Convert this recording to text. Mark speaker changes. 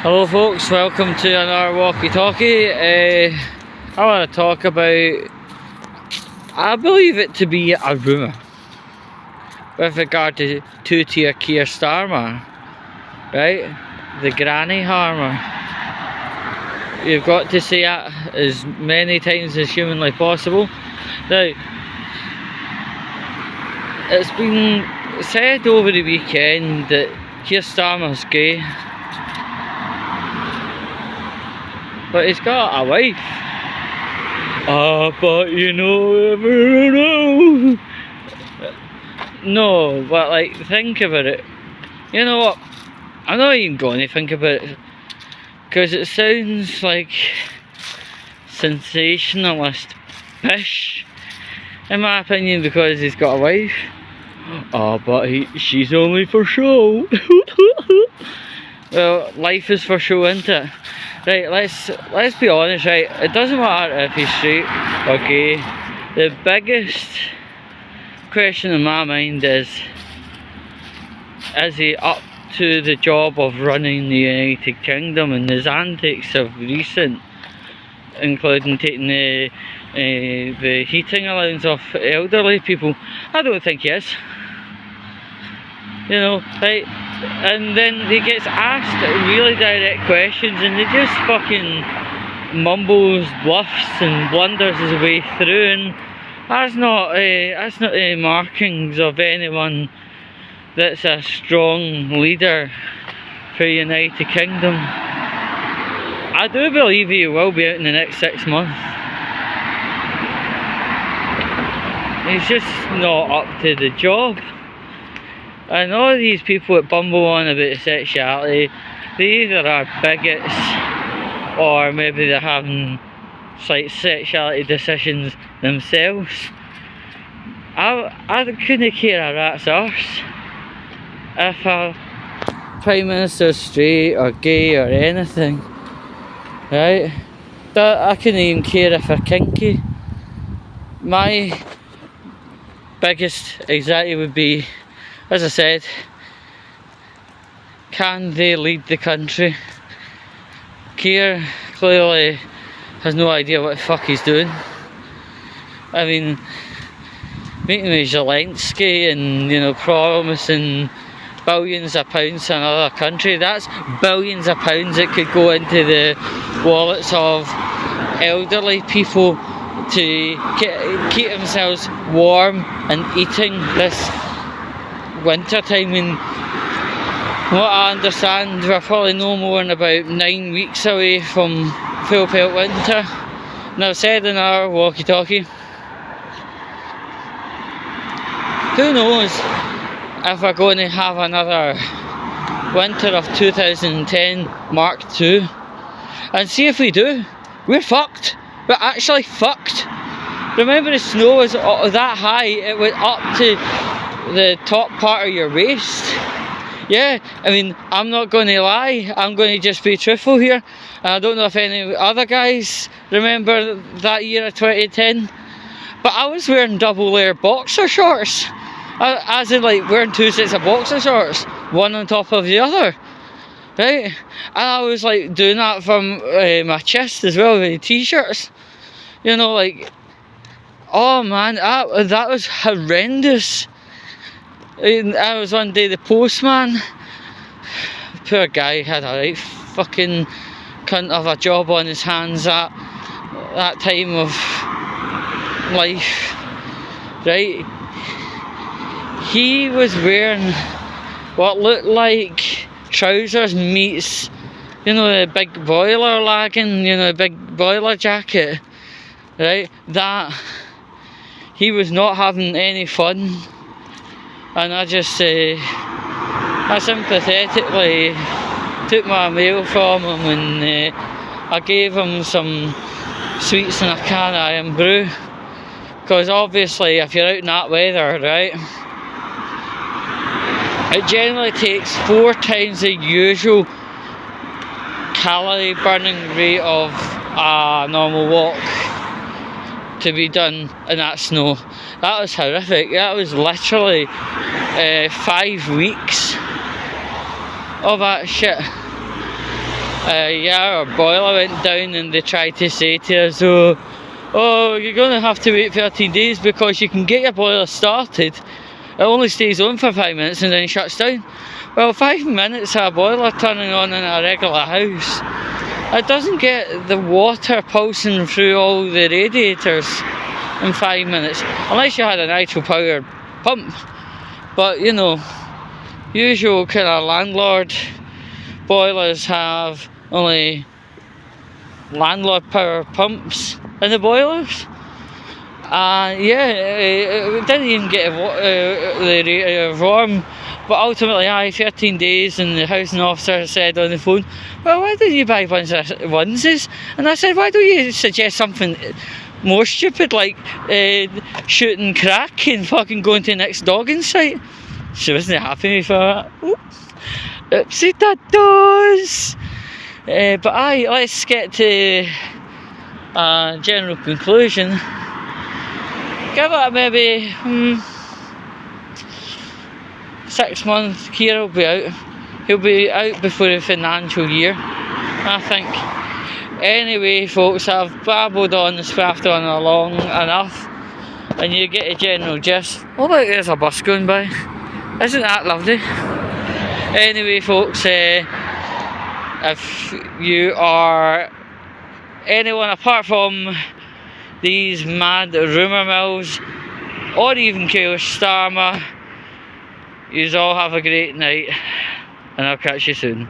Speaker 1: Hello folks, welcome to another Walkie talkie. I want to talk about, I believe it to be a rumour with regard to two-tier Keir Starmer, right? The granny harmer. You've got to say it as many times as humanly possible. Now, it's been said over the weekend that Keir Starmer's gay, but he's got a wife. But you never know. No, but like, think about it. You know what? I'm not even going to think about it, because it sounds like sensationalist pish, in my opinion, because he's got a wife. But she's only for show. Well, life is for show, isn't it? Right, let's be honest, right? It doesn't matter if he's straight or gay. The biggest question in my mind is he up to the job of running the United Kingdom? And his antics of recent, including taking the heating allowance off elderly people, I don't think he is. You know, right? And then he gets asked really direct questions and he just fucking mumbles, bluffs and blunders his way through, and that's not the markings of anyone that's a strong leader for the United Kingdom. I do believe he will be out in the next 6 months. He's just not up to the job. And all these people that bumble on about sexuality, they either are bigots or maybe they're having like sexuality decisions themselves. I couldn't care a rat's arse if a Prime Minister's straight or gay or anything, right? I couldn't even care if they're kinky. My biggest anxiety would be, as I said, can they lead the country? Keir clearly has no idea what the fuck he's doing. I mean, meeting with Zelensky and, you know, promising billions of pounds to another country, that's billions of pounds that could go into the wallets of elderly people to keep themselves warm and eating this winter time. And what I understand, we're probably no more than about 9 weeks away from full pelt winter. And I've said in our walkie talkie, who knows if we're going to have another winter of 2010 Mark II. And see, if we do, we're fucked. We're actually fucked. Remember, the snow was that high, it went up to the top part of your waist. Yeah, I mean, I'm not going to lie, I'm going to just be truthful here. I don't know if any other guys remember that year of 2010, but I was wearing double layer boxer shorts, as in like wearing 2 sets of boxer shorts, one on top of the other, right? And I was like doing that from my chest as well, with the t-shirts, you know, like, oh man, that was horrendous. I was one day the postman, poor guy had a right fucking cunt of a job on his hands at that time of life, right? He was wearing what looked like trousers meets, you know, the big boiler lagging, you know, the big boiler jacket, right? That he was not having any fun. And I just I sympathetically took my mail from him and I gave him some sweets and a can of iron brew, because obviously if you're out in that weather, right, it generally takes 4 times the usual calorie burning rate of a normal walk to be done in that snow. That was horrific. That was literally 5 weeks of that shit. yeah, our boiler went down and they tried to say to us, oh, you're going to have to wait 13 days because you can get your boiler started. It only stays on for 5 minutes and then shuts down. Well, 5 minutes of a boiler turning on in a regular house, it doesn't get the water pulsing through all the radiators in 5 minutes, unless you had a nitro powered pump. But you know, usual kind of landlord boilers have only landlord power pumps in the boilers. Yeah, it didn't even get the radiator warm. But ultimately, 13 days, and the housing officer said on the phone, well, why don't you buy onesies? And I said, why don't you suggest something more stupid, like shooting crack and fucking going to the next dogging site? She wasn't happy for that. Oopsie dados. But let's get to a general conclusion. Give it maybe 6 months, Keir will be out. He'll be out before the financial year, I think. Anyway, folks, I've babbled on and spaffed on along enough, and you get a general gist. Oh look, there's a bus going by. Isn't that lovely? Anyway, folks, if you are anyone apart from these mad rumour mills, or even Keir Starmer, yous all have a great night, and I'll catch you soon.